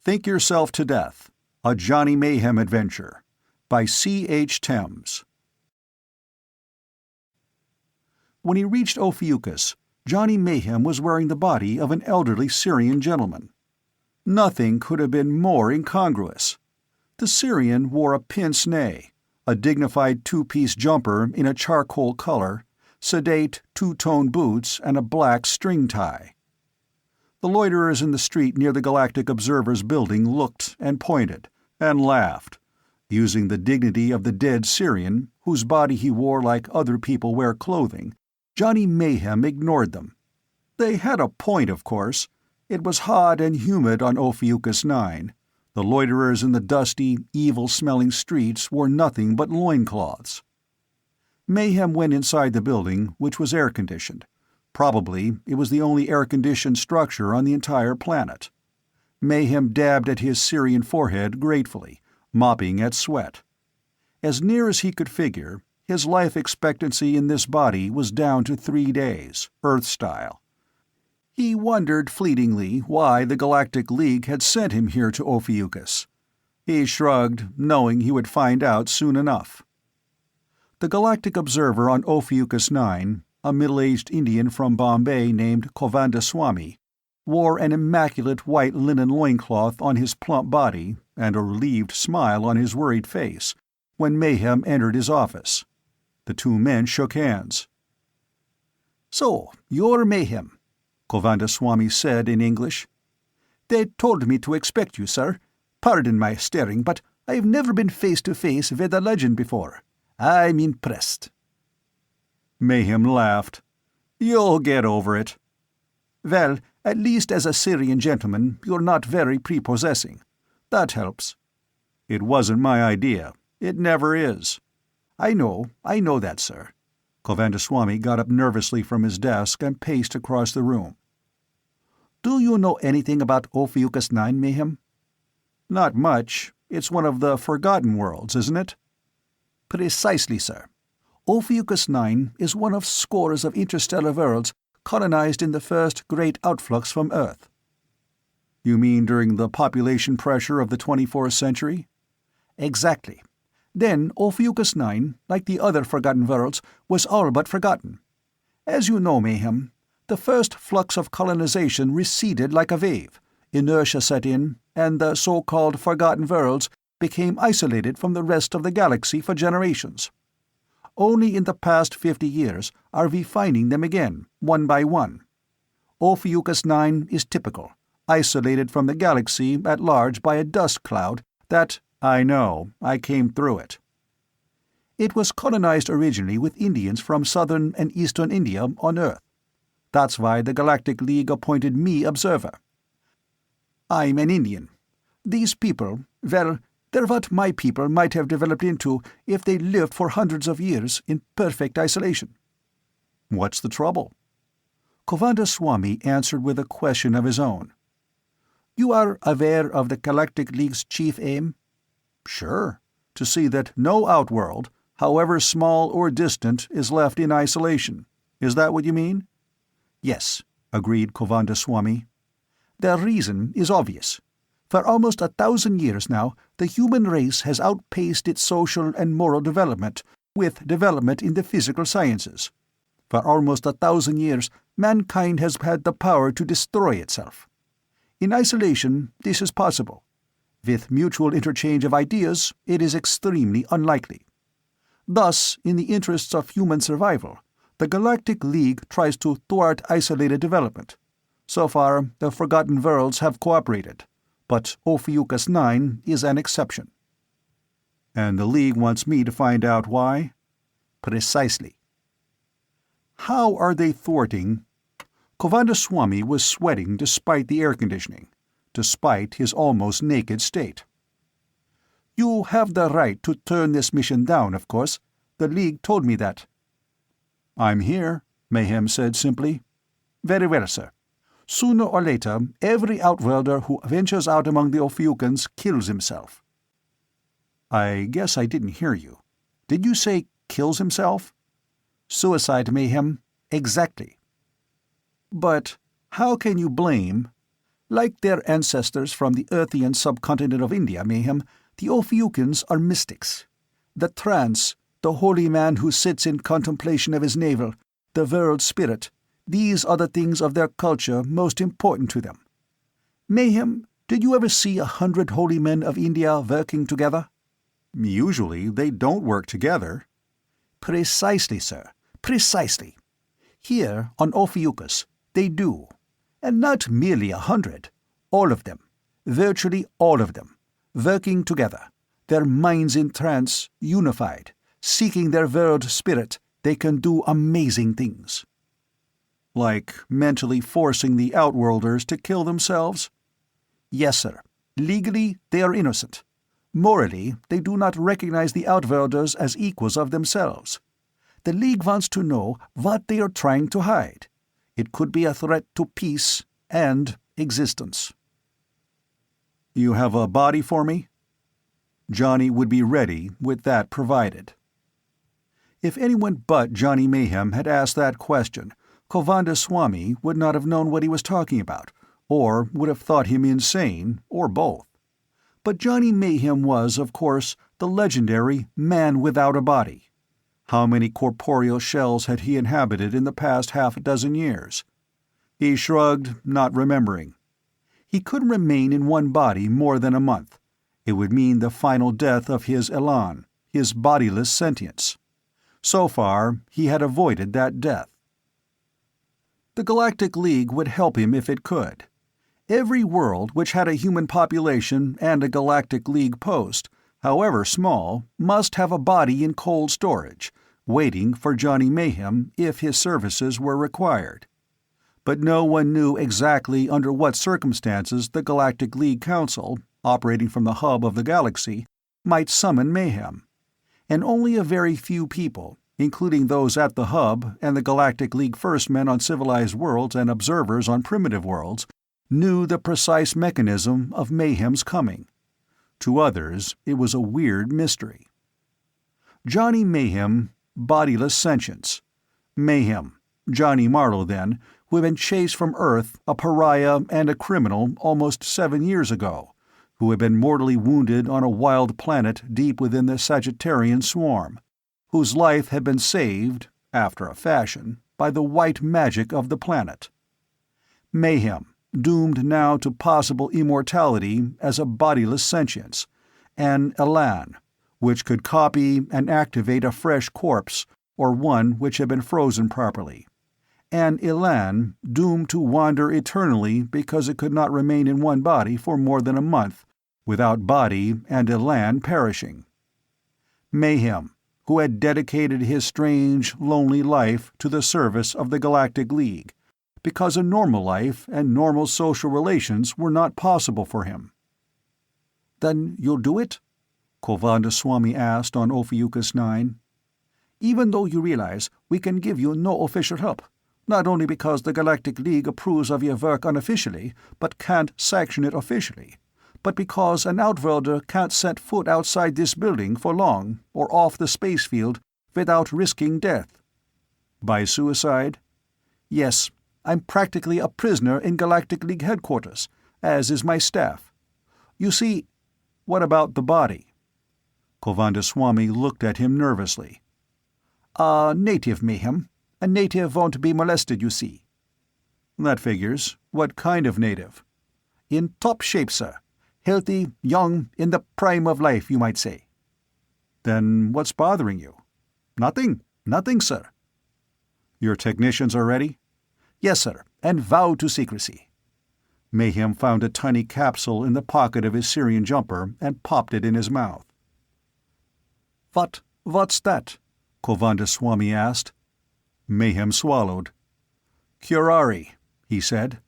Think Yourself to Death, A Johnny Mayhem Adventure, by C.H. Thames. When he reached Ophiuchus, Johnny Mayhem was wearing the body of an elderly Syrian gentleman. Nothing could have been more incongruous. The Syrian wore a pince-nez, a dignified two-piece jumper in a charcoal color, sedate two-tone boots, and a black string tie. The loiterers in the street near the Galactic Observer's building looked and pointed and laughed. Using the dignity of the dead Syrian, whose body he wore like other people wear clothing, Johnny Mayhem ignored them. They had a point, of course. It was hot and humid on Ophiuchus 9. The loiterers in the dusty, evil-smelling streets wore nothing but loincloths. Mayhem went inside the building, which was air-conditioned. Probably it was the only air-conditioned structure on the entire planet. Mayhem dabbed at his Syrian forehead gratefully, mopping at sweat. As near as he could figure, his life expectancy in this body was down to 3 days, Earth-style. He wondered fleetingly why the Galactic League had sent him here to Ophiuchus. He shrugged, knowing he would find out soon enough. The Galactic Observer on Ophiuchus 9, a middle-aged Indian from Bombay named Govindaswamy, wore an immaculate white linen loincloth on his plump body and a relieved smile on his worried face when Mayhem entered his office. The two men shook hands. "So, you're Mayhem," Govindaswamy said in English. "They told me to expect you, sir. Pardon my staring, but I've never been face-to-face with a legend before. I'm impressed." Mayhem laughed. "You'll get over it." "Well, at least as a Syrian gentleman, you're not very prepossessing. That helps." "It wasn't my idea. It never is." I know that, sir." Govindaswamy got up nervously from his desk and paced across the room. "Do you know anything about Ophiuchus 9, Mayhem?" "Not much. It's one of the Forgotten Worlds, isn't it?" "Precisely, sir. Ophiuchus 9 is one of scores of interstellar worlds colonized in the first great outflux from Earth." "You mean during the population pressure of the 24th century?" "Exactly. Then Ophiuchus 9, like the other Forgotten Worlds, was all but forgotten. As you know, Mayhem, the first flux of colonization receded like a wave, inertia set in, and the so-called Forgotten Worlds became isolated from the rest of the galaxy for generations. Only in the past 50 years are we finding them again, one by one. Ophiuchus 9 is typical, isolated from the galaxy at large by a dust cloud that— "I know. I came through it." "It was colonized originally with Indians from southern and eastern India on Earth. That's why the Galactic League appointed me observer. I'm an Indian. These people, well, they're what my people might have developed into if they lived for hundreds of years in perfect isolation." "What's the trouble?" Govindaswamy answered with a question of his own. "You are aware of the Galactic League's chief aim?" "Sure. To see that no outworld, however small or distant, is left in isolation. Is that what you mean?" "Yes," agreed Govindaswamy. "The reason is obvious. For almost 1,000 years now, the human race has outpaced its social and moral development with development in the physical sciences. For almost 1,000 years, mankind has had the power to destroy itself. In isolation, this is possible. With mutual interchange of ideas, it is extremely unlikely. Thus, in the interests of human survival, the Galactic League tries to thwart isolated development. So far, the Forgotten Worlds have cooperated, but Ophiuchus 9 is an exception." "And the League wants me to find out why?" "Precisely." "How are they thwarting—" Govindaswamy was sweating despite the air conditioning, despite his almost naked state. "You have the right to turn this mission down, of course. The League told me that." "I'm here," Mayhem said simply. "Very well, sir. Sooner or later, every outworlder who ventures out among the Ophiuchans kills himself." "I guess I didn't hear you. Did you say kills himself?" "Suicide, Mayhem. Exactly." "But how can you blame—" Like their ancestors from the Earthian subcontinent of India, Mayhem, the Ophiuchans are mystics. The trance, the holy man who sits in contemplation of his navel, the world spirit, these are the things of their culture most important to them. Mayhem, did you ever see 100 holy men of India working together? Usually they don't work together. Precisely, sir, precisely. Here, on Ophiuchus, they do. And not merely 100, all of them, virtually all of them, working together, their minds in trance, unified, seeking their world spirit, they can do amazing things. Like mentally forcing the Outworlders to kill themselves? Yes, sir. Legally, they are innocent. Morally, they do not recognize the Outworlders as equals of themselves. The League wants to know what they are trying to hide. It could be a threat to peace and existence. You have a body for me? Johnny would be ready with that provided. If anyone but Johnny Mayhem had asked that question, Govindaswamy would not have known what he was talking about, or would have thought him insane, or both. But Johnny Mayhem was, of course, the legendary Man Without a Body. How many corporeal shells had he inhabited in the past half-a-dozen years? He shrugged, not remembering. He couldn't remain in one body more than a month. It would mean the final death of his elan, his bodiless sentience. So far, he had avoided that death. The Galactic League would help him if it could. Every world which had a human population and a Galactic League post, however small, must have a body in cold storage, waiting for Johnny Mayhem if his services were required. But no one knew exactly under what circumstances the Galactic League Council, operating from the hub of the galaxy, might summon Mayhem. And only a very few people, including those at the hub and the Galactic League First Men on civilized worlds and observers on primitive worlds, knew the precise mechanism of Mayhem's coming. To others, it was a weird mystery. Johnny Mayhem, bodiless sentience. Mayhem, Johnny Marlowe then, who had been chased from Earth, a pariah and a criminal almost 7 years ago, who had been mortally wounded on a wild planet deep within the Sagittarian swarm, whose life had been saved, after a fashion, by the white magic of the planet. Mayhem, doomed now to possible immortality as a bodiless sentience, an elan, which could copy and activate a fresh corpse or one which had been frozen properly, an elan doomed to wander eternally because it could not remain in one body for more than a month, without body and elan perishing. Mayhem, who had dedicated his strange, lonely life to the service of the Galactic League, because a normal life and normal social relations were not possible for him. "Then you'll do it?" Govindaswamy asked on Ophiuchus 9. "Even though you realize we can give you no official help, not only because the Galactic League approves of your work unofficially, but can't sanction it officially, but because an Outworlder can't set foot outside this building for long, or off the space field, without risking death." "By suicide?" "Yes. I'm practically a prisoner in Galactic League headquarters, as is my staff. You see—" "What about the body?" Govindaswamy looked at him nervously. "A native, Mayhem. A native won't be molested, you see." "That figures. What kind of native?" "In top shape, sir. Healthy, young, in the prime of life, you might say." "Then what's bothering you?" "Nothing. Nothing, sir." "Your technicians are ready?" "Yes, sir, and vowed to secrecy." Mayhem found a tiny capsule in the pocket of his Syrian jumper and popped it in his mouth. What's that?" Govindaswamy asked. Mayhem swallowed. "Curare," he said.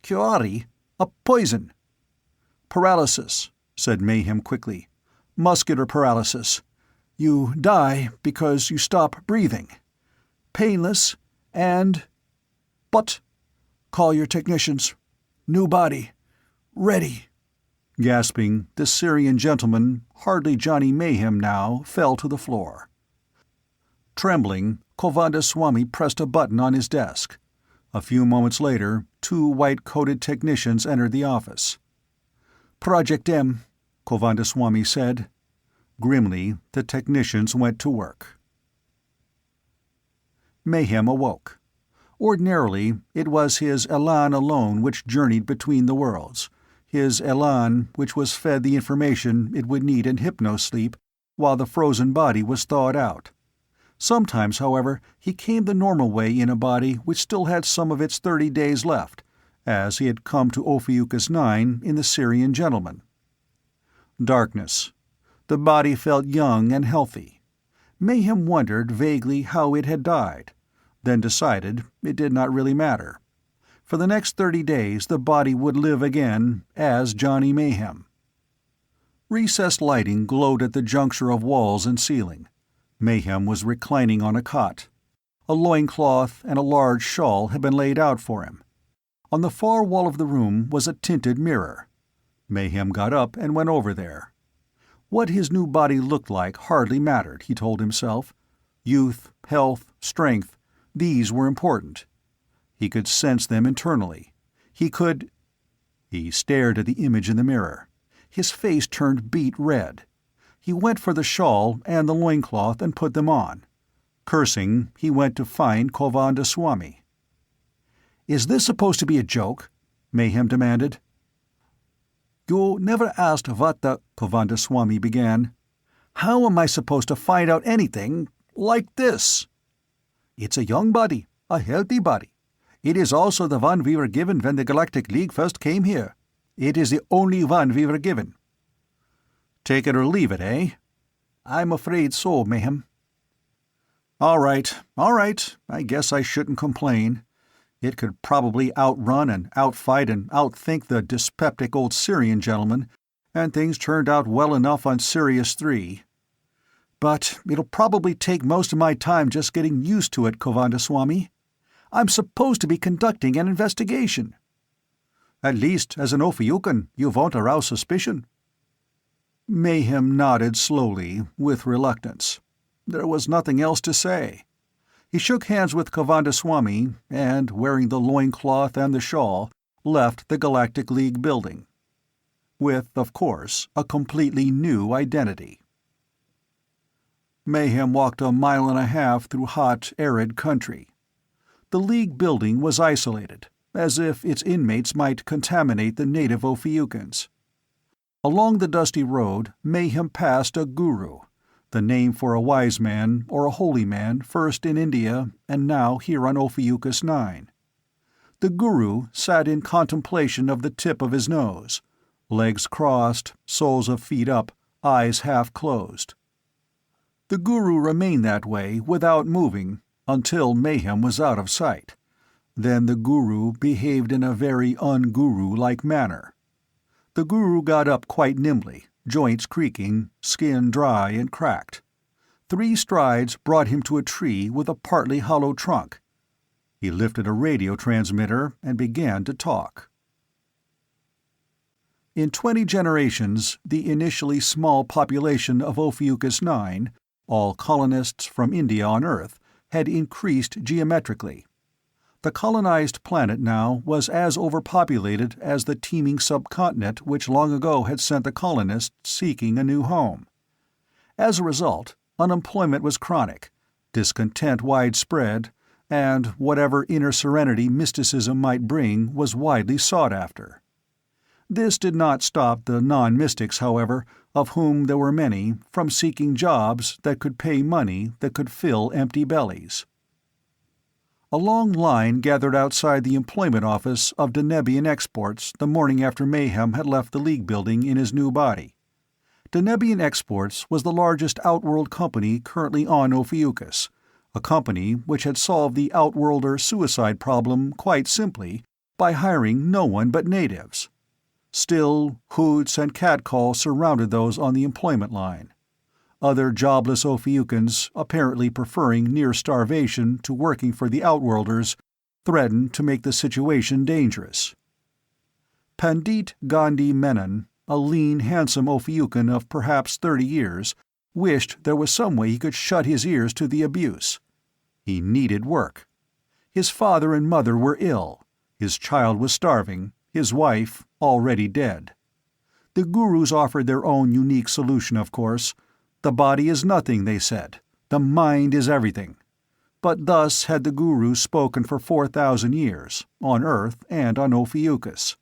"Curare? A poison." "Paralysis," said Mayhem quickly. "Muscular paralysis. You die because you stop breathing. Painless, and... But call your technicians. New body. Ready." Gasping, the Syrian gentleman, hardly Johnny Mayhem now, fell to the floor. Trembling, Govindaswamy pressed a button on his desk. A few moments later, 2 white-coated technicians entered the office. "Project M," Govindaswamy said. Grimly, the technicians went to work. Mayhem awoke. Ordinarily, it was his elan alone which journeyed between the worlds, his elan which was fed the information it would need in hypnosleep while the frozen body was thawed out. Sometimes, however, he came the normal way in a body which still had some of its 30 days left, as he had come to Ophiuchus 9 in the Syrian Gentleman. Darkness. The body felt young and healthy. Mayhem wondered vaguely how it had died, then decided it did not really matter. For the next 30 days the body would live again as Johnny Mayhem. Recessed lighting glowed at the juncture of walls and ceiling. Mayhem was reclining on a cot. A loincloth and a large shawl had been laid out for him. On the far wall of the room was a tinted mirror. Mayhem got up and went over there. What his new body looked like hardly mattered, he told himself. Youth, health, strength, these were important. He could sense them internally. He stared at the image in the mirror. His face turned beet red. He went for the shawl and the loincloth and put them on. Cursing, he went to find Govindaswamy. "Is this supposed to be a joke?" Mayhem demanded. "You never asked what the—" Govindaswamy began. "How am I supposed to find out anything like this?" "It's a young body, a healthy body. It is also the one we were given when the Galactic League first came here. It is the only one we were given." "Take it or leave it, eh?" "I'm afraid so, Mayhem." All right. I guess I shouldn't complain. It could probably outrun and outfight and outthink the dyspeptic old Syrian gentleman, and things turned out well enough on Sirius 3. But it'll probably take most of my time just getting used to it, Govindaswamy. I'm supposed to be conducting an investigation. At least, as an Ophiucan, you won't arouse suspicion. Mayhem nodded slowly, with reluctance. There was nothing else to say. He shook hands with Govindaswamy and, wearing the loincloth and the shawl, left the Galactic League building. With, of course, a completely new identity. Mayhem walked a mile and a half through hot, arid country. The League building was isolated, as if its inmates might contaminate the native Ophiucans. Along the dusty road, Mayhem passed a guru, the name for a wise man or a holy man first in India and now here on Ophiuchus 9. The guru sat in contemplation of the tip of his nose, legs crossed, soles of feet up, eyes half closed. The guru remained that way without moving until Mayhem was out of sight. Then the guru behaved in a very un-guru-like manner. The guru got up quite nimbly, joints creaking, skin dry and cracked. 3 strides brought him to a tree with a partly hollow trunk. He lifted a radio transmitter and began to talk. In 20 generations, the initially small population of Ophiuchus 9, all colonists from India on Earth, had increased geometrically. The colonized planet now was as overpopulated as the teeming subcontinent which long ago had sent the colonists seeking a new home. As a result, unemployment was chronic, discontent widespread, and whatever inner serenity mysticism might bring was widely sought after. This did not stop the non-mystics, however, of whom there were many, from seeking jobs that could pay money that could fill empty bellies. A long line gathered outside the employment office of Denebian Exports the morning after Mayhem had left the League building in his new body. Denebian Exports was the largest outworld company currently on Ophiuchus, a company which had solved the outworlder suicide problem quite simply by hiring no one but natives. Still, hoots and catcalls surrounded those on the employment line. Other jobless Ophiucans, apparently preferring near starvation to working for the Outworlders, threatened to make the situation dangerous. Pandit Gandhi Menon, a lean, handsome Ophiucan of perhaps 30 years, wished there was some way he could shut his ears to the abuse. He needed work. His father and mother were ill, his child was starving, his wife already dead. The gurus offered their own unique solution, of course. The body is nothing, they said. The mind is everything. But thus had the gurus spoken for 4,000 years, on Earth and on Ophiuchus.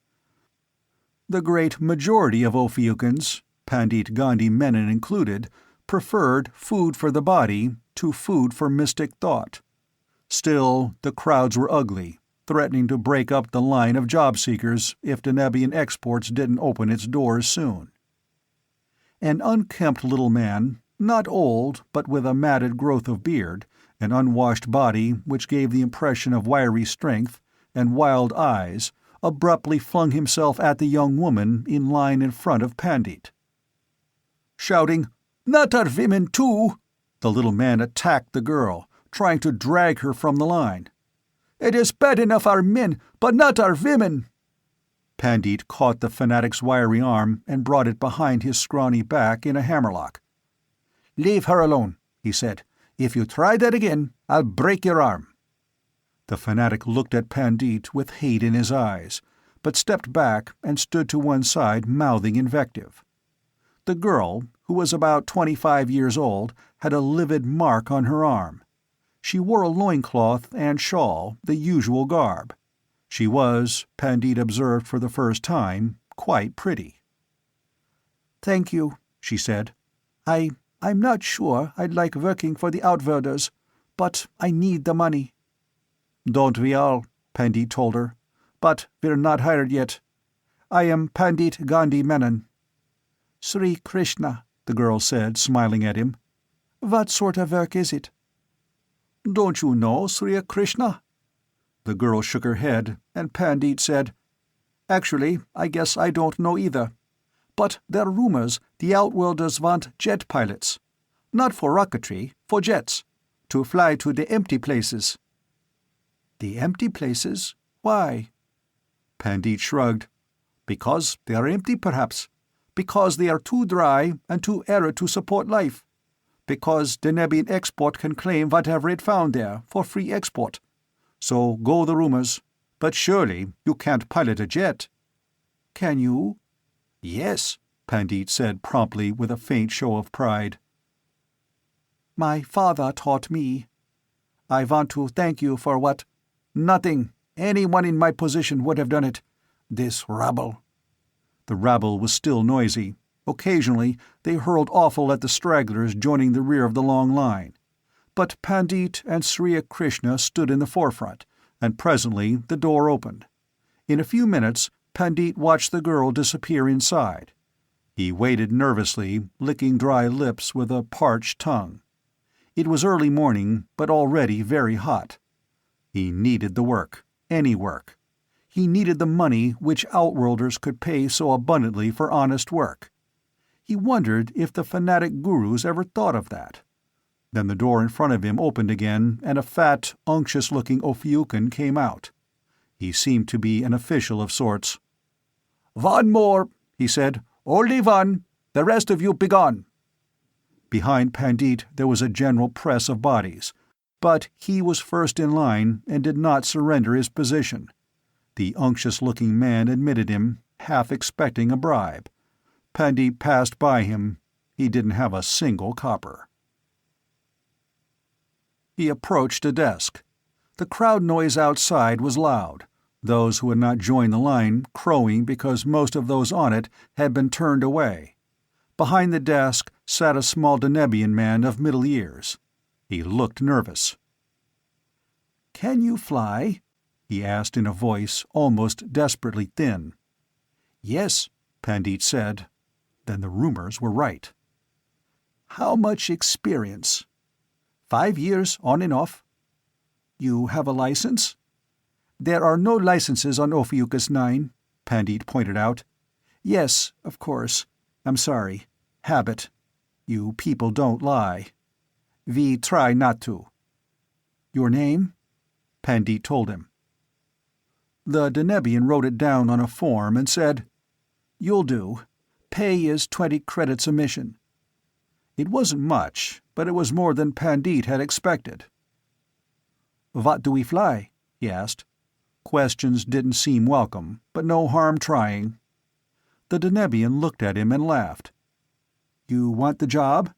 The great majority of Ophiuchans, Pandit Gandhi Menon included, preferred food for the body to food for mystic thought. Still, the crowds were ugly, threatening to break up the line of job seekers if Denebian exports didn't open its doors soon. An unkempt little man, not old but with a matted growth of beard, an unwashed body which gave the impression of wiry strength, and wild eyes, abruptly flung himself at the young woman in line in front of Pandit. Shouting, "Not our women too!" the little man attacked the girl, trying to drag her from the line. "It is bad enough our men, but not our women!" Pandit caught the fanatic's wiry arm and brought it behind his scrawny back in a hammerlock. "Leave her alone," he said. "If you try that again, I'll break your arm." The fanatic looked at Pandit with hate in his eyes, but stepped back and stood to one side mouthing invective. The girl, who was about 25 years old, had a livid mark on her arm. She wore a loincloth and shawl, the usual garb. She was, Pandit observed for the first time, quite pretty. "Thank you," she said. I'm not sure I'd like working for the Outworlders, but I need the money." "Don't we all?" Pandit told her. "But we're not hired yet. I am Pandit Gandhi Menon." "Sri Krishna," the girl said, smiling at him. "What sort of work is it?" "Don't you know Sri Krishna?" The girl shook her head, and Pandit said, "Actually, I guess I don't know either. But there are rumors the Outworlders want jet pilots. Not for rocketry, for jets. To fly to the empty places." "The empty places? Why?" Pandit shrugged. "Because they are empty, perhaps. Because they are too dry and too arid to support life. Because Denebian export can claim whatever it found there, for free export. So go the rumors. But surely you can't pilot a jet." "Can you?" "Yes," Pandit said promptly with a faint show of pride. "My father taught me. I want to thank you for what—" "Nothing. Anyone in my position would have done it. This rabble." The rabble was still noisy. Occasionally they hurled offal at the stragglers joining the rear of the long line. But Pandit and Sri Krishna stood in the forefront, and presently the door opened. In a few minutes Pandit watched the girl disappear inside. He waited nervously, licking dry lips with a parched tongue. It was early morning, but already very hot. He needed the work, any work. He needed the money which Outworlders could pay so abundantly for honest work. He wondered if the fanatic gurus ever thought of that. Then the door in front of him opened again, and a fat, unctuous-looking Ophiucan came out. He seemed to be an official of sorts. "One more," he said. "Only one. The rest of you begone." Behind Pandit there was a general press of bodies, but he was first in line and did not surrender his position. The unctuous-looking man admitted him, half expecting a bribe. Pandit passed by him. He didn't have a single copper. He approached a desk. The crowd noise outside was loud, those who had not joined the line crowing because most of those on it had been turned away. Behind the desk sat a small Denebian man of middle years. He looked nervous. "Can you fly?" he asked in a voice almost desperately thin. "Yes," Pandit said. Then the rumors were right. "How much experience?" 5 years, on and off." "You have a license?" "There are no licenses on Ophiuchus 9, Pandit pointed out. "Yes, of course. I'm sorry. Habit. You people don't lie. We try not to." "Your name?" Pandit told him. The Denebian wrote it down on a form and said, "You'll do. Pay is 20 credits a mission." It wasn't much, but it was more than Pandit had expected. "What do we fly?" he asked. Questions didn't seem welcome, but no harm trying. The Denebian looked at him and laughed. "You want the job?"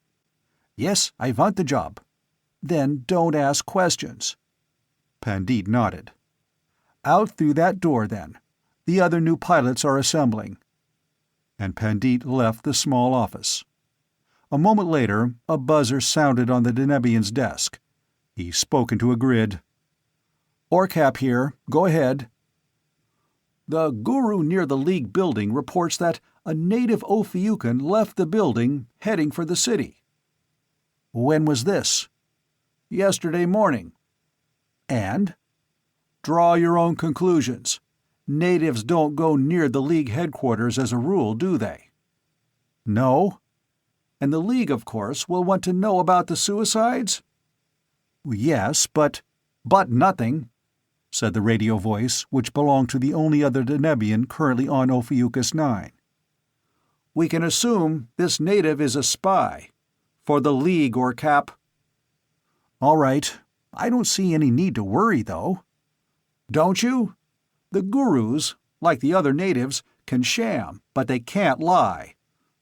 "Yes, I want the job." "Then don't ask questions." Pandit nodded. "Out through that door, then. The other new pilots are assembling." And Pandit left the small office. A moment later, a buzzer sounded on the Denebian's desk. He spoke into a grid. "Orcap here. Go ahead." "The guru near the League building reports that a native Ophiucan left the building, heading for the city." "When was this?" "Yesterday morning." "And?" "Draw your own conclusions. Natives don't go near the League headquarters as a rule, do they?" "No." "And the League, of course, will want to know about the suicides?" "Yes, but—" "But nothing," said the radio voice, which belonged to the only other Denebian currently on Ophiuchus 9. "We can assume this native is a spy. For the League, or Cap." "All right. I don't see any need to worry, though." "Don't you? The gurus, like the other natives, can sham, but they can't lie.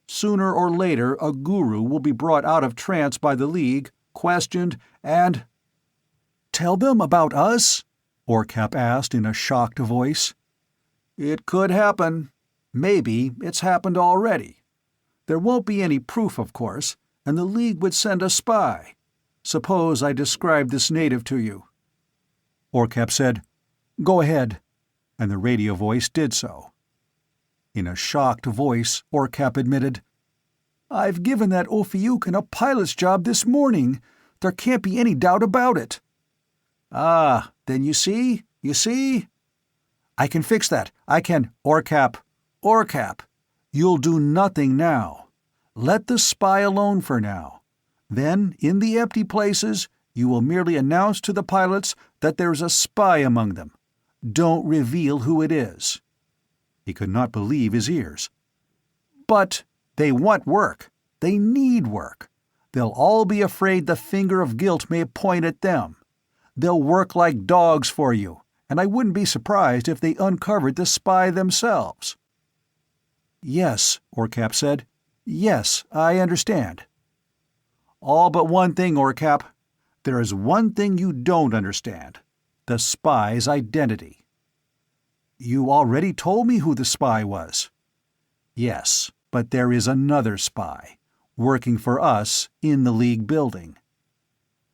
Sooner or later a guru will be brought out of trance by the League, questioned, and—" "Tell them about us?" Orcap asked in a shocked voice. "It could happen. Maybe it's happened already. There won't be any proof, of course, and the League would send a spy. Suppose I describe this native to you." Orcap said, "Go ahead," and the radio voice did so. In a shocked voice, Orcap admitted, "I've given that Ophiucan a pilot's job this morning. There can't be any doubt about it." "Ah, then you see? You see?" "I can fix that. I can—" "Orcap. Orcap. You'll do nothing now. Let the spy alone for now. Then, in the empty places, you will merely announce to the pilots that there's a spy among them. Don't reveal who it is." He could not believe his ears. "But they want work. They need work. They'll all be afraid the finger of guilt may point at them. They'll work like dogs for you, and I wouldn't be surprised if they uncovered the spy themselves." "Yes," Orcap said. "Yes, I understand." "All but one thing, Orcap. There is one thing you don't understand. The spy's identity." "You already told me who the spy was." "Yes, but there is another spy, working for us in the League building."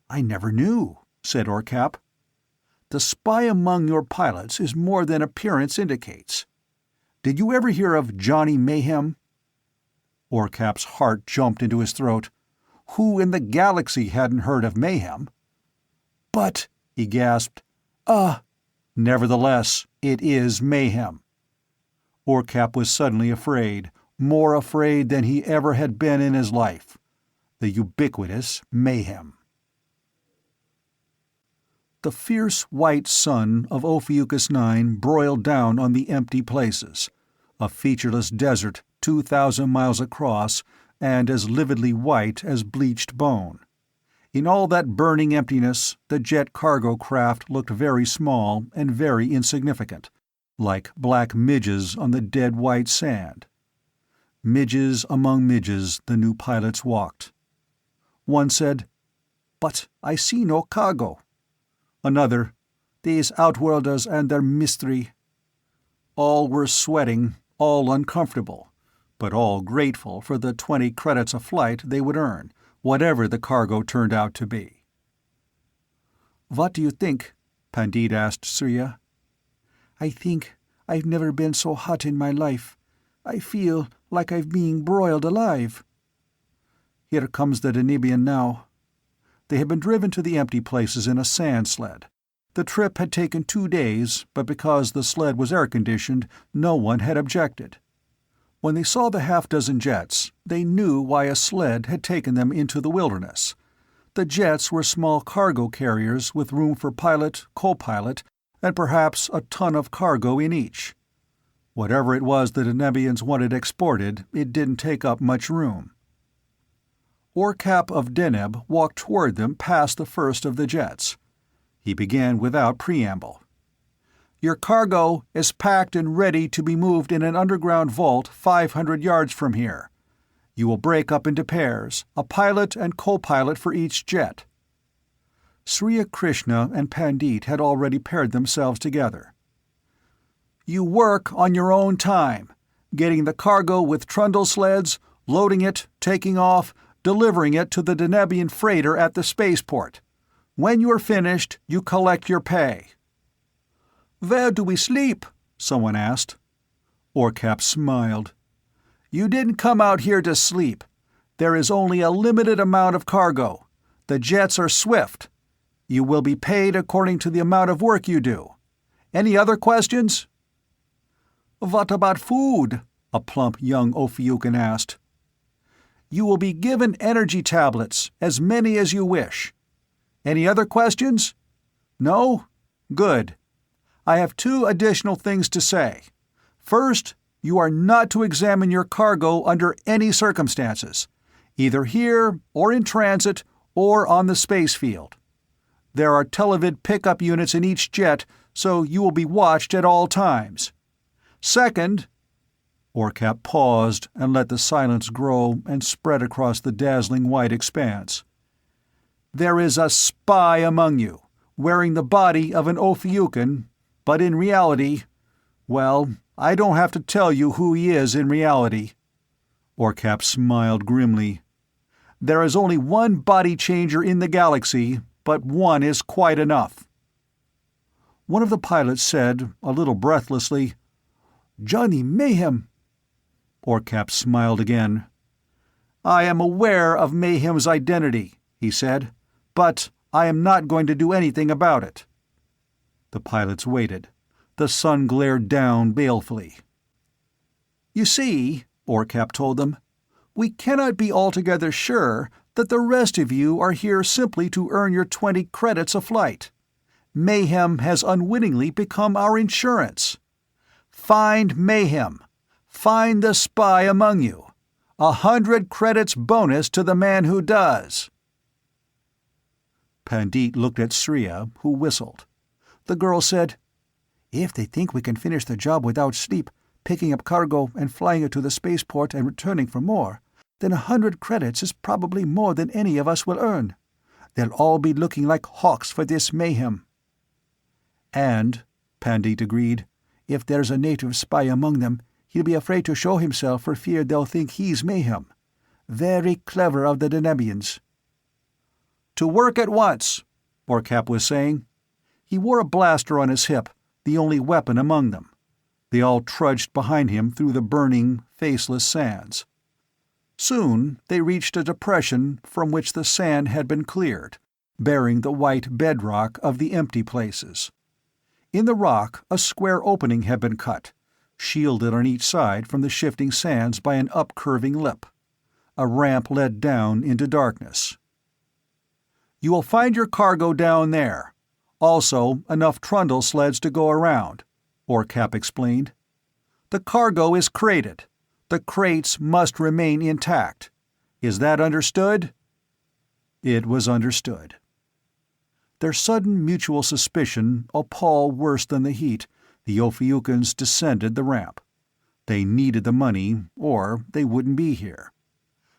"I never knew," said Orcap. "The spy among your pilots is more than appearance indicates. Did you ever hear of Johnny Mayhem?" Orcap's heart jumped into his throat. Who in the galaxy hadn't heard of Mayhem? "But," he gasped, "Nevertheless, it is Mayhem." Orcap was suddenly afraid, more afraid than he ever had been in his life. The ubiquitous Mayhem. The fierce white sun of Ophiuchus 9 broiled down on the empty places, a featureless desert 2,000 miles across and as lividly white as bleached bone. In all that burning emptiness, the jet cargo craft looked very small and very insignificant, like black midges on the dead white sand. Midges among midges the new pilots walked. One said, "But I see no cargo." Another, "These outworlders and their mystery." All were sweating, all uncomfortable, but all grateful for the 20 credits a flight they would earn, whatever the cargo turned out to be. "What do you think?" Pandit asked Surya. "I think I've never been so hot in my life. I feel like I'm being broiled alive." "Here comes the Denebian now." They had been driven to the empty places in a sand sled. The trip had taken 2 days, but because the sled was air-conditioned, no one had objected. When they saw the half-dozen jets, they knew why a sled had taken them into the wilderness. The jets were small cargo carriers with room for pilot, co-pilot, and perhaps a ton of cargo in each. Whatever it was the Denebians wanted exported, it didn't take up much room. Orcap of Deneb walked toward them past the first of the jets. He began without preamble. Your cargo is packed and ready to be moved in an underground vault 500 yards from here. You will break up into pairs, a pilot and co-pilot for each jet." Sri Krishna and Pandit had already paired themselves together. "You work on your own time, getting the cargo with trundle sleds, loading it, taking off, delivering it to the Denebian freighter at the spaceport. When you are finished, you collect your pay." "Where do we sleep?" someone asked. Orcap smiled. "You didn't come out here to sleep. There is only a limited amount of cargo. The jets are swift. You will be paid according to the amount of work you do. Any other questions?" "What about food?" a plump young Ophiucan asked. "You will be given energy tablets, as many as you wish. Any other questions? No? Good. I have 2 additional things to say. First, you are not to examine your cargo under any circumstances, either here or in transit or on the space field. There are televid pickup units in each jet, so you will be watched at all times. Second—" Orcap paused and let the silence grow and spread across the dazzling white expanse. "There is a spy among you, wearing the body of an Ophiucan, but in reality, well, I don't have to tell you who he is in reality." Orcap smiled grimly. "There is only one body changer in the galaxy, but one is quite enough." One of the pilots said, a little breathlessly, "Johnny Mayhem." Orcap smiled again. "I am aware of Mayhem's identity," he said, "but I am not going to do anything about it." The pilots waited. The sun glared down balefully. "You see," Orcap told them, "we cannot be altogether sure that the rest of you are here simply to earn your 20 credits a flight. Mayhem has unwittingly become our insurance. Find Mayhem. Find the spy among you. 100 credits bonus to the man who does." Pandit looked at Sriya, who whistled. The girl said, "If they think we can finish the job without sleep, picking up cargo and flying it to the spaceport and returning for more, then 100 credits is probably more than any of us will earn. They'll all be looking like hawks for this Mayhem." "And," Pandit agreed, "if there's a native spy among them, he'll be afraid to show himself for fear they'll think he's Mayhem. Very clever of the Denebians." "To work at once," Orcap was saying. He wore a blaster on his hip, the only weapon among them. They all trudged behind him through the burning, faceless sands. Soon they reached a depression from which the sand had been cleared, bearing the white bedrock of the empty places. In the rock a square opening had been cut, shielded on each side from the shifting sands by an up-curving lip. A ramp led down into darkness. "You will find your cargo down there. Also, enough trundle sleds to go around," Orcap explained. "The cargo is crated. The crates must remain intact. Is that understood?" It was understood. Their sudden mutual suspicion a pall worse than the heat, the Ophiucans descended the ramp. They needed the money, or they wouldn't be here.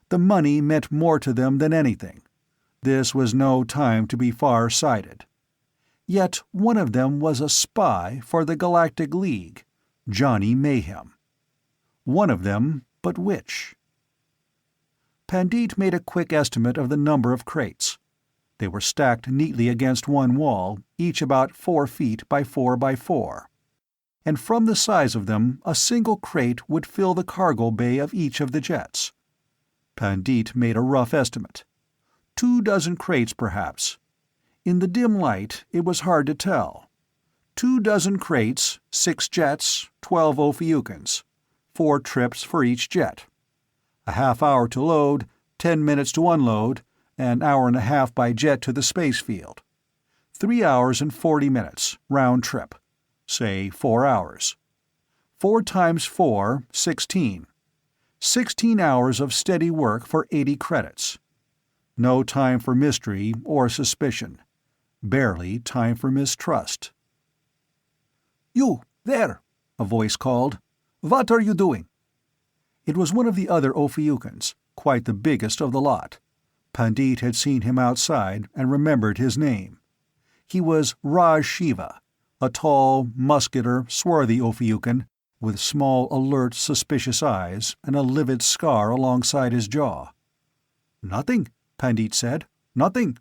The money meant more to them than anything. This was no time to be far-sighted. Yet one of them was a spy for the Galactic League, Johnny Mayhem. One of them, but which? Pandit made a quick estimate of the number of crates. They were stacked neatly against one wall, each about 4 feet by 4 by 4. And from the size of them, a single crate would fill the cargo bay of each of the jets. Pandit made a rough estimate. 24 crates, perhaps. In the dim light, it was hard to tell. 24 crates, 6 jets, 12 Ophiucans. 4 trips for each jet. A half-hour to load, 10 minutes to unload, an hour and a half by jet to the space field. 3 hours and 40 minutes, round trip. Say 4 hours. 4 times 4, 16. 16 hours of steady work for 80 credits. No time for mystery or suspicion. Barely time for mistrust. You, there, a voice called. What are you doing? It was one of the other Ophiuchans, quite the biggest of the lot. Pandit had seen him outside and remembered his name. He was Raj Shiva, a tall, muscular, swarthy Ophiuchan, with small, alert, suspicious eyes and a livid scar alongside his jaw. "Nothing," Pandit said. "Nothing."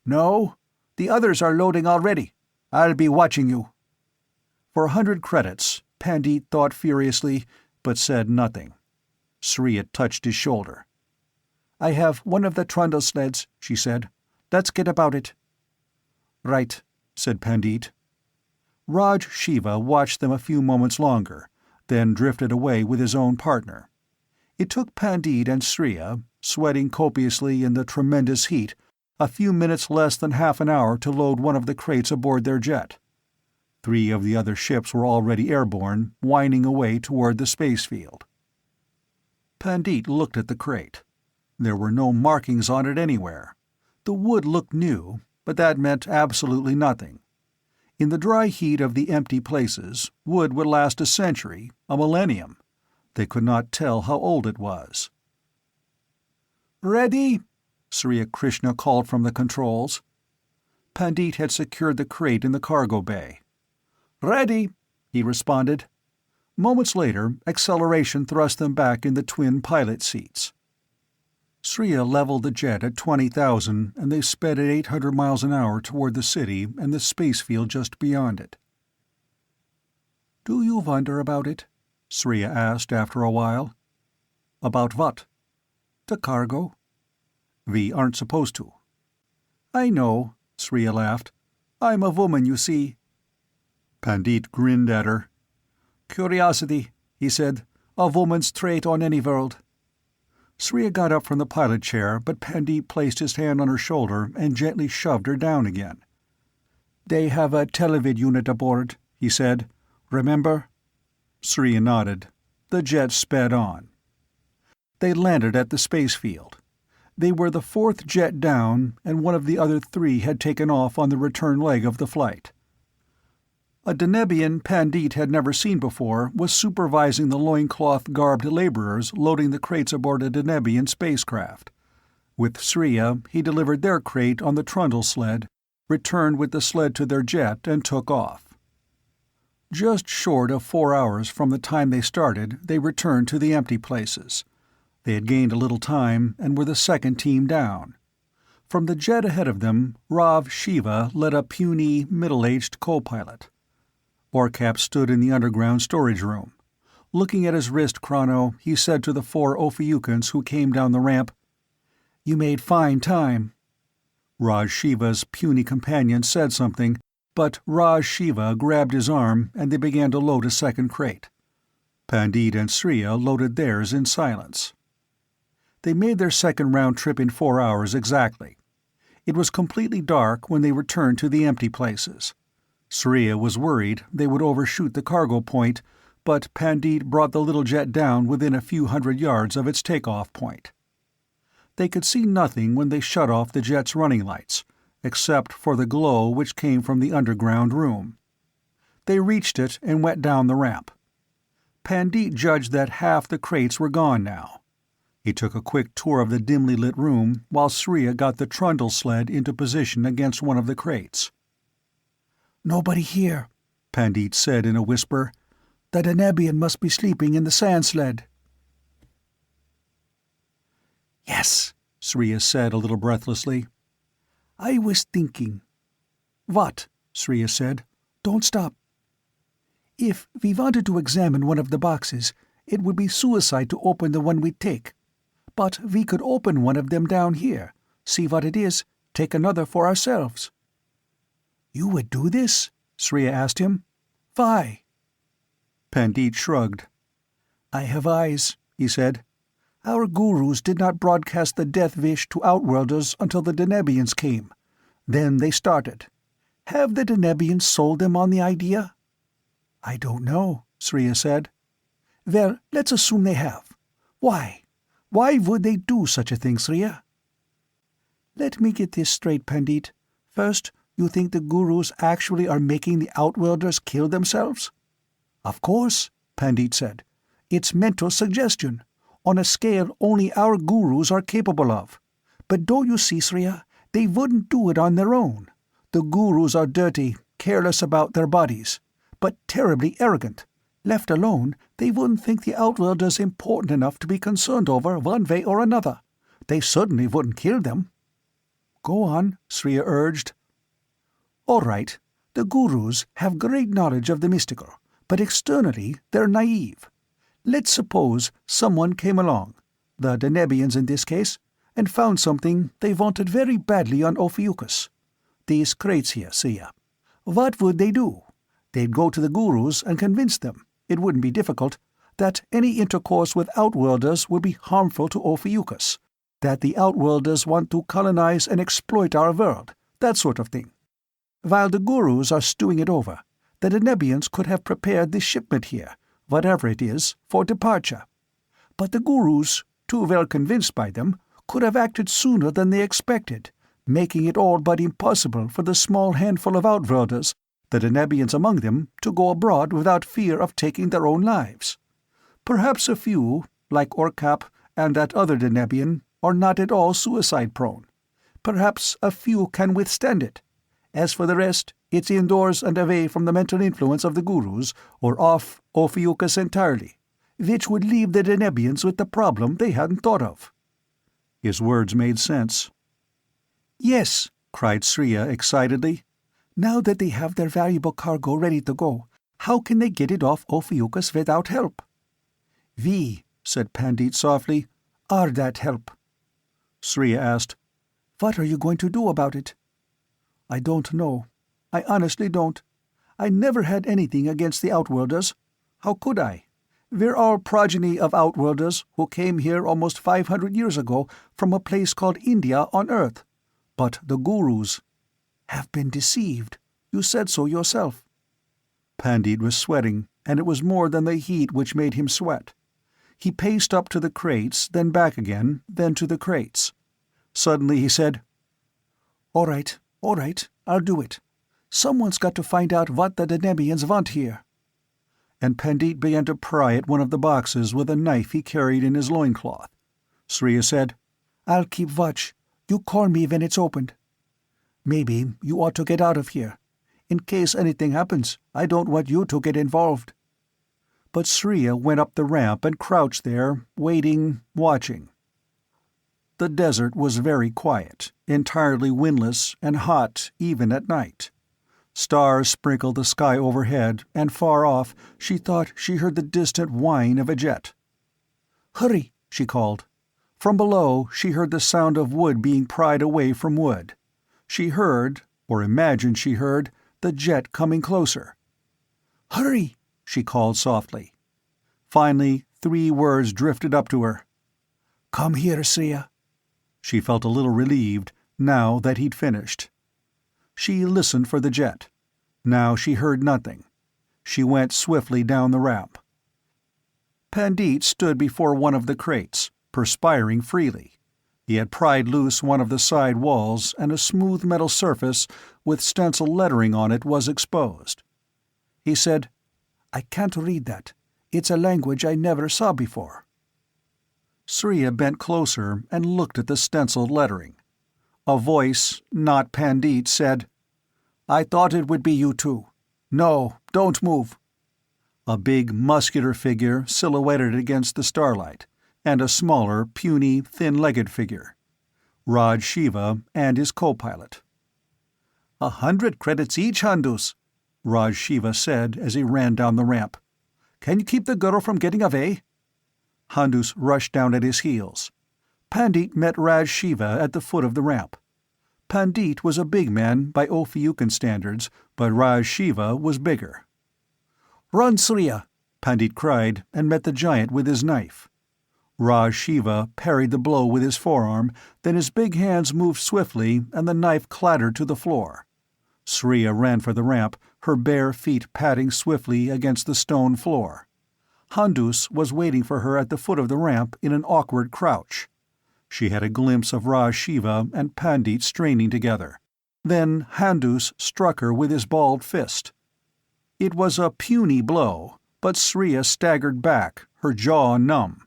"No, the others are loading already. I'll be watching you." For 100 credits, Pandit thought furiously, but said nothing. Sriya touched his shoulder. "I have one of the trundle sleds," she said. "Let's get about it." "Right," said Pandit. Raj Shiva watched them a few moments longer, then drifted away with his own partner. It took Pandit and Sriya, sweating copiously in the tremendous heat, a few minutes less than half an hour to load one of the crates aboard their jet. 3 of the other ships were already airborne, whining away toward the space field. Pandit looked at the crate. There were no markings on it anywhere. The wood looked new, but that meant absolutely nothing. In the dry heat of the empty places, wood would last a century, a millennium. They could not tell how old it was. "Ready?" Sriya Krishna called from the controls. Pandit had secured the crate in the cargo bay. "Ready," he responded. Moments later, acceleration thrust them back in the twin pilot seats. Sriya leveled the jet at 20,000, and they sped at 800 miles an hour toward the city and the space field just beyond it. "Do you wonder about it?" Sriya asked after a while. "About what?" "The cargo." "We aren't supposed to." "I know," Sriya laughed. "I'm a woman, you see." Pandit grinned at her. "Curiosity," he said. "A woman's trait on any world." Sriya got up from the pilot chair, but Pandit placed his hand on her shoulder and gently shoved her down again. "They have a televid unit aboard," he said. "Remember?" Sriya nodded. The jet sped on. They landed at the space field. They were the 4th jet down, and one of the other 3 had taken off on the return leg of the flight. A Denebian Pandit had never seen before was supervising the loincloth-garbed laborers loading the crates aboard a Denebian spacecraft. With Sriya, he delivered their crate on the trundle sled, returned with the sled to their jet, and took off. Just short of 4 hours from the time they started, they returned to the empty places. They had gained a little time and were the second team down. From the jet ahead of them, Rav Shiva led a puny, middle-aged co-pilot. Orcap stood in the underground storage room. Looking at his wrist chrono, he said to the 4 Ophiuchans who came down the ramp, "You made fine time." Raj Shiva's puny companion said something, but Raj Shiva grabbed his arm and they began to load a second crate. Pandit and Sriya loaded theirs in silence. They made their second round trip in 4 hours exactly. It was completely dark when they returned to the empty places. Sriya was worried they would overshoot the cargo point, but Pandit brought the little jet down within a few hundred yards of its takeoff point. They could see nothing when they shut off the jet's running lights, except for the glow which came from the underground room. They reached it and went down the ramp. Pandit judged that half the crates were gone now. He took a quick tour of the dimly lit room while Sriya got the trundle sled into position against one of the crates. "Nobody here," Pandit said in a whisper. "The Denebian must be sleeping in the sand sled." "Yes," Sriya said a little breathlessly. "I was thinking." "What?" Sriya said. "Don't stop." "If we wanted to examine one of the boxes, it would be suicide to open the one we take. But we could open one of them down here, see what it is, take another for ourselves." "You would do this?" Sriya asked him. "Why?" Pandit shrugged. "I have eyes," he said. "Our gurus did not broadcast the death wish to outworlders until the Denebians came. Then they started. Have the Denebians sold them on the idea?" "I don't know," Sriya said. "Well, let's assume they have. Why? Why would they do such a thing, Sriya?" "Let me get this straight, Pandit. First, You think the gurus actually are making the Outworlders kill themselves? Of course, Pandit said. It's mental suggestion, on a scale only our gurus are capable of. But don't you see, Sriya, they wouldn't do it on their own. The gurus are dirty, careless about their bodies, but terribly arrogant. Left alone, they wouldn't think the Outworlders important enough to be concerned over one way or another. They certainly wouldn't kill them. Go on, Sriya urged. All right, the gurus have great knowledge of the mystical, but externally they're naive. Let's suppose someone came along, the Denebians in this case, and found something they wanted very badly on Ophiuchus. These crates here, Sriya. What would they do? They'd go to the gurus and convince them, it wouldn't be difficult, that any intercourse with Outworlders would be harmful to Ophiuchus, that the Outworlders want to colonize and exploit our world, that sort of thing. While the gurus are stewing it over, the Denebians could have prepared this shipment here, whatever it is, for departure. But the gurus, too well convinced by them, could have acted sooner than they expected, making it all but impossible for the small handful of Outworlders, the Denebians among them, to go abroad without fear of taking their own lives. Perhaps a few, like Orkap and that other Denebian, are not at all suicide-prone. Perhaps a few can withstand it. As for the rest, it's indoors and away from the mental influence of the gurus, or off Ophiuchus entirely, which would leave the Denebians with the problem they hadn't thought of. His words made sense. Yes, cried Sriya excitedly. Now that they have their valuable cargo ready to go, how can they get it off Ophiuchus without help? We, said Pandit softly, are that help. Sriya asked, What are you going to do about it? I don't know. I honestly don't. I never had anything against the Outworlders. How could I? We're all progeny of Outworlders who came here almost 500 years ago from a place called India on Earth. But the gurus have been deceived. You said so yourself. Pandit was sweating, and it was more than the heat which made him sweat. He paced up to the crates, then back again, then to the crates. Suddenly he said, All right, I'll do it. Someone's got to find out what the Denebians want here. And Pandit began to pry at one of the boxes with a knife he carried in his loincloth. Sriya said, I'll keep watch. You call me when it's opened. Maybe you ought to get out of here. In case anything happens, I don't want you to get involved. But Sriya went up the ramp and crouched there, waiting, watching. The desert was very quiet, entirely windless and hot even at night. Stars sprinkled the sky overhead, and far off she thought she heard the distant whine of a jet. Hurry, she called. From below she heard the sound of wood being pried away from wood. She heard, or imagined she heard, the jet coming closer. Hurry, she called softly. Finally, 3 words drifted up to her. Come here, Sriya. She felt a little relieved, now that he'd finished. She listened for the jet. Now she heard nothing. She went swiftly down the ramp. Pandit stood before one of the crates, perspiring freely. He had pried loose one of the side walls, and a smooth metal surface with stencil lettering on it was exposed. He said, I can't read that. It's a language I never saw before. Sriya bent closer and looked at the stenciled lettering. A voice, not Pandit, said, I thought it would be you too. No, don't move. A big, muscular figure silhouetted against the starlight, and a smaller, puny, thin-legged figure. Raj Shiva and his co-pilot. 100 credits each, Handus, Raj Shiva said as he ran down the ramp. Can you keep the girl from getting away? Handus rushed down at his heels. Pandit met Raj Shiva at the foot of the ramp. Pandit was a big man by Ophiucan standards, but Raj Shiva was bigger. Run, Sriya, Pandit cried, and met the giant with his knife. Raj Shiva parried the blow with his forearm, then his big hands moved swiftly and the knife clattered to the floor. Sriya ran for the ramp, her bare feet patting swiftly against the stone floor. Handus was waiting for her at the foot of the ramp in an awkward crouch. She had a glimpse of Raj Shiva and Pandit straining together. Then Handus struck her with his balled fist. It was a puny blow, but Sriya staggered back, her jaw numb.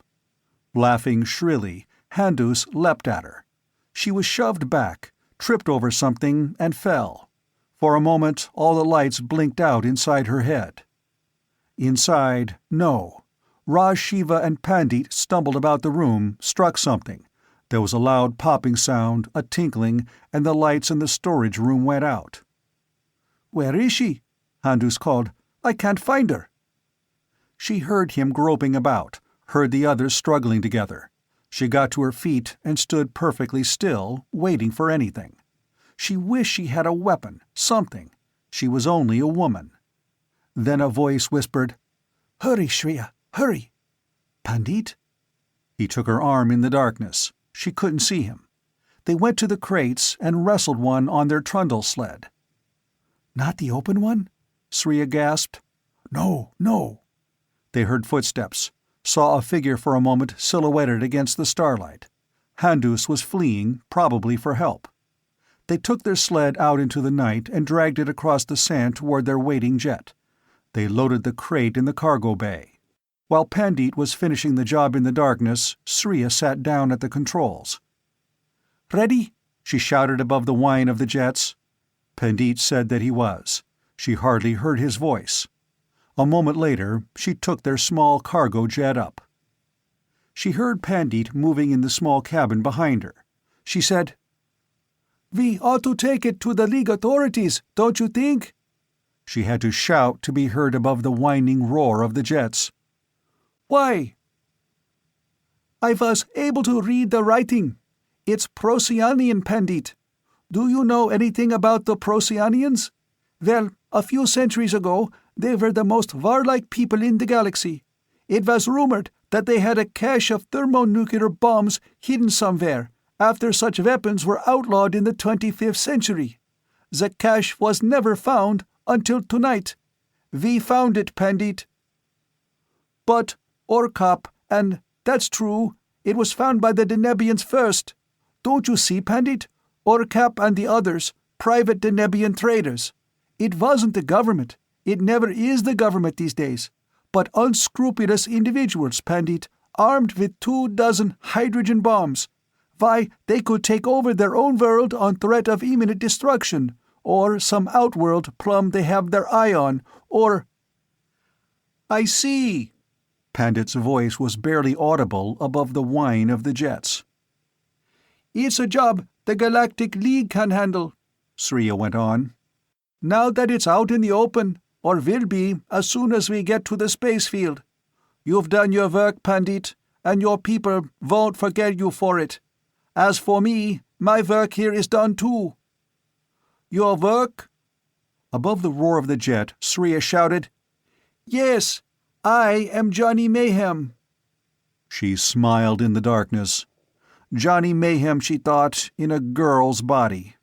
Laughing shrilly, Handus leapt at her. She was shoved back, tripped over something, and fell. For a moment all the lights blinked out inside her head. Inside, no. Raj Shiva and Pandit stumbled about the room, struck something. There was a loud popping sound, a tinkling, and the lights in the storage room went out. "Where is she?" Handus called. "I can't find her." She heard him groping about, heard the others struggling together. She got to her feet and stood perfectly still, waiting for anything. She wished she had a weapon, something. She was only a woman. Then a voice whispered, "Hurry, Shriya, hurry." "Pandit?" He took her arm in the darkness. She couldn't see him. They went to the crates and wrestled one on their trundle sled. "Not the open one?" Sriya gasped. "No, no." They heard footsteps, saw a figure for a moment silhouetted against the starlight. Handus was fleeing, probably for help. They took their sled out into the night and dragged it across the sand toward their waiting jet. They loaded the crate in the cargo bay. While Pandit was finishing the job in the darkness, Sriya sat down at the controls. "Ready?" she shouted above the whine of the jets. Pandit said that he was. She hardly heard his voice. A moment later, she took their small cargo jet up. She heard Pandit moving in the small cabin behind her. She said, "We ought to take it to the League authorities, don't you think?" She had to shout to be heard above the whining roar of the jets. "Why?" "I was able to read the writing. It's Procyon, Pandit. Do you know anything about the Procyonians? Well, a few centuries ago, they were the most warlike people in the galaxy. It was rumored that they had a cache of thermonuclear bombs hidden somewhere, after such weapons were outlawed in the 25th century. The cache was never found until tonight. We found it, Pandit." "But Orkap, and that's true, it was found by the Denebians first. Don't you see, Pandit? Orkap and the others, private Denebian traders. It wasn't the government. It never is the government these days. But unscrupulous individuals, Pandit, armed with 24 hydrogen bombs. Why, they could take over their own world on threat of imminent destruction, or some outworld plum they have their eye on, or—" "I see." Pandit's voice was barely audible above the whine of the jets. "It's a job the Galactic League can handle," Sriya went on. "Now that it's out in the open, or will be as soon as we get to the space field. You've done your work, Pandit, and your people won't forget you for it. As for me, my work here is done too." "Your work?" Above the roar of the jet, Sriya shouted, "Yes, I am Johnny Mayhem." She smiled in the darkness. Johnny Mayhem, she thought, in a girl's body.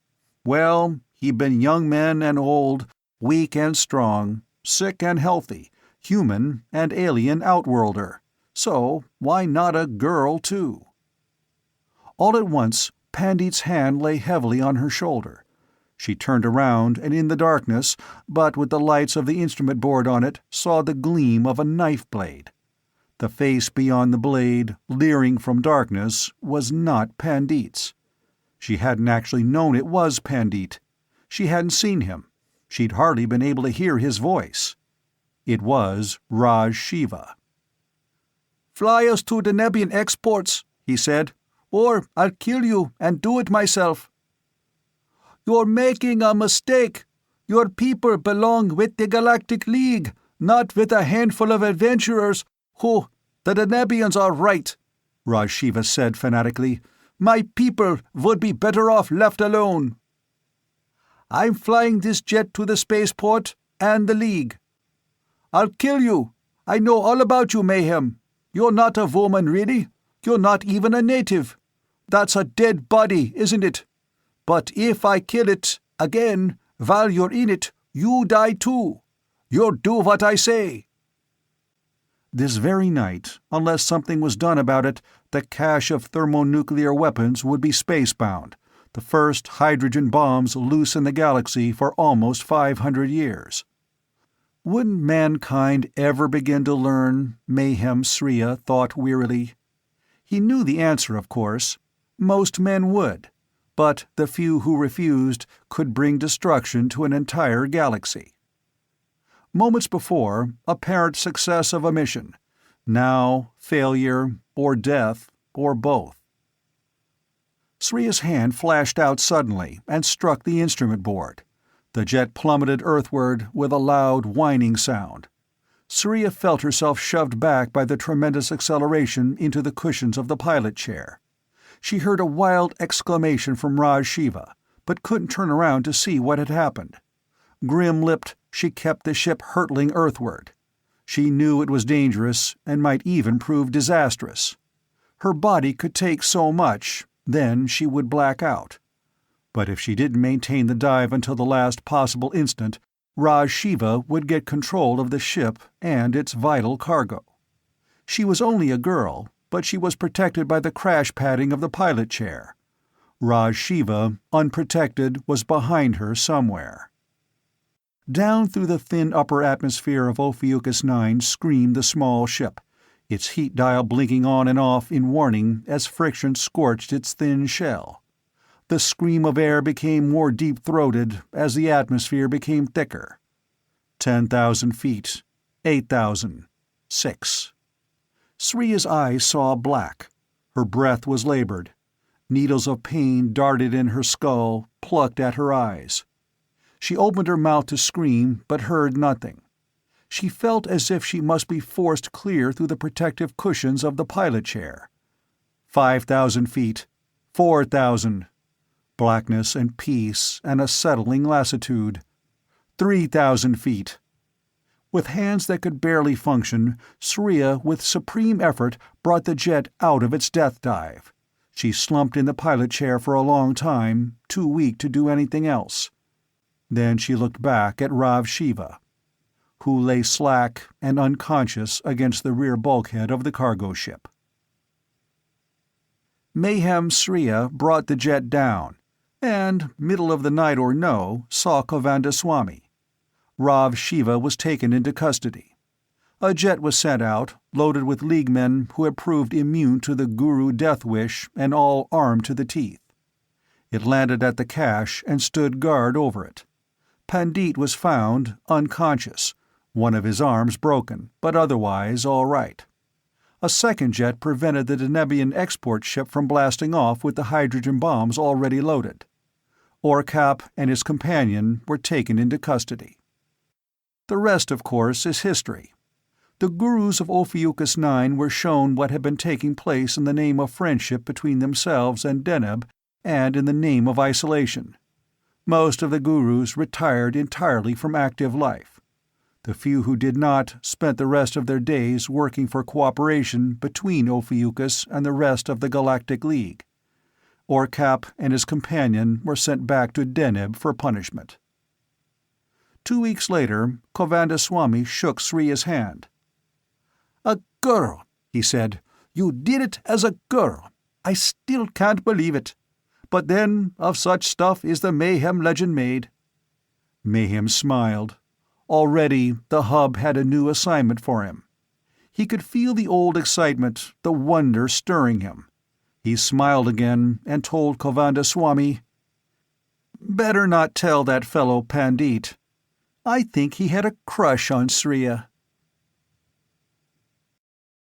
Well, he'd been young men and old, weak and strong, sick and healthy, human and alien outworlder. So why not a girl, too? All at once, Pandit's hand lay heavily on her shoulder. She turned around and in the darkness, but with the lights of the instrument board on it, saw the gleam of a knife blade. The face beyond the blade, leering from darkness, was not Pandit's. She hadn't actually known it was Pandit. She hadn't seen him. She'd hardly been able to hear his voice. It was Raj Shiva. "Fly us to the Nebian exports," he said, "or I'll kill you and do it myself." "You're making a mistake. Your people belong with the Galactic League, not with a handful of adventurers who— The Denebians are right," Raj Shiva said fanatically. "My people would be better off left alone. I'm flying this jet to the spaceport and the League. I'll kill you. I know all about you, Mayhem. You're not a woman, really. You're not even a native. That's a dead body, isn't it? But if I kill it, again, while you're in it, you die too. You'll do what I say." This very night, unless something was done about it, the cache of thermonuclear weapons would be spacebound. the first hydrogen bombs loose in the galaxy for almost 500 years. Wouldn't mankind ever begin to learn? Mayhem Sriya thought wearily. He knew the answer, of course. Most men would, but the few who refused could bring destruction to an entire galaxy. Moments before, apparent success of a mission. Now, failure, or death, or both. Sriya's hand flashed out suddenly and struck the instrument board. The jet plummeted earthward with a loud, whining sound. Sriya felt herself shoved back by the tremendous acceleration into the cushions of the pilot chair. She heard a wild exclamation from Raj Shiva, but couldn't turn around to see what had happened. Grim-lipped, she kept the ship hurtling earthward. She knew it was dangerous and might even prove disastrous. Her body could take so much, then she would black out. But if she didn't maintain the dive until the last possible instant, Raj Shiva would get control of the ship and its vital cargo. She was only a girl, but she was protected by the crash padding of the pilot chair. Raj Shiva, unprotected, was behind her somewhere. Down through the thin upper atmosphere of Ophiuchus 9 screamed the small ship, its heat dial blinking on and off in warning as friction scorched its thin shell. The scream of air became more deep-throated as the atmosphere became thicker. 10,000 feet, 8,000, 6. Sriya's eyes saw black. Her breath was labored. Needles of pain darted in her skull, plucked at her eyes. She opened her mouth to scream, but heard nothing. She felt as if she must be forced clear through the protective cushions of the pilot chair. 5,000 feet, 4,000. Blackness and peace and a settling lassitude. 3,000 feet. With hands that could barely function, Sriya, with supreme effort, brought the jet out of its death dive. She slumped in the pilot chair for a long time, too weak to do anything else. Then she looked back at Raj Shiva, who lay slack and unconscious against the rear bulkhead of the cargo ship. Mayhem Sriya brought the jet down, and, middle of the night or no, saw Govindaswamy. Raj Shiva was taken into custody. A jet was sent out, loaded with Leaguemen who had proved immune to the Guru death wish and all armed to the teeth. It landed at the cache and stood guard over it. Pandit was found, unconscious, one of his arms broken, but otherwise all right. A second jet prevented the Denebian export ship from blasting off with the hydrogen bombs already loaded. Orcap and his companion were taken into custody. The rest, of course, is history. The gurus of Ophiuchus 9 were shown what had been taking place in the name of friendship between themselves and Deneb, and in the name of isolation. Most of the gurus retired entirely from active life. The few who did not spent the rest of their days working for cooperation between Ophiuchus and the rest of the Galactic League. Orcap and his companion were sent back to Deneb for punishment. 2 weeks later, Govindaswamy shook Sriya's hand. "A girl," he said. "You did it as a girl. I still can't believe it. But then, of such stuff is the Mayhem legend made." Mayhem smiled. Already, the hub had a new assignment for him. He could feel the old excitement, the wonder stirring him. He smiled again and told Govindaswamy, "Better not tell that fellow Pandit. I think he had a crush on Sriya."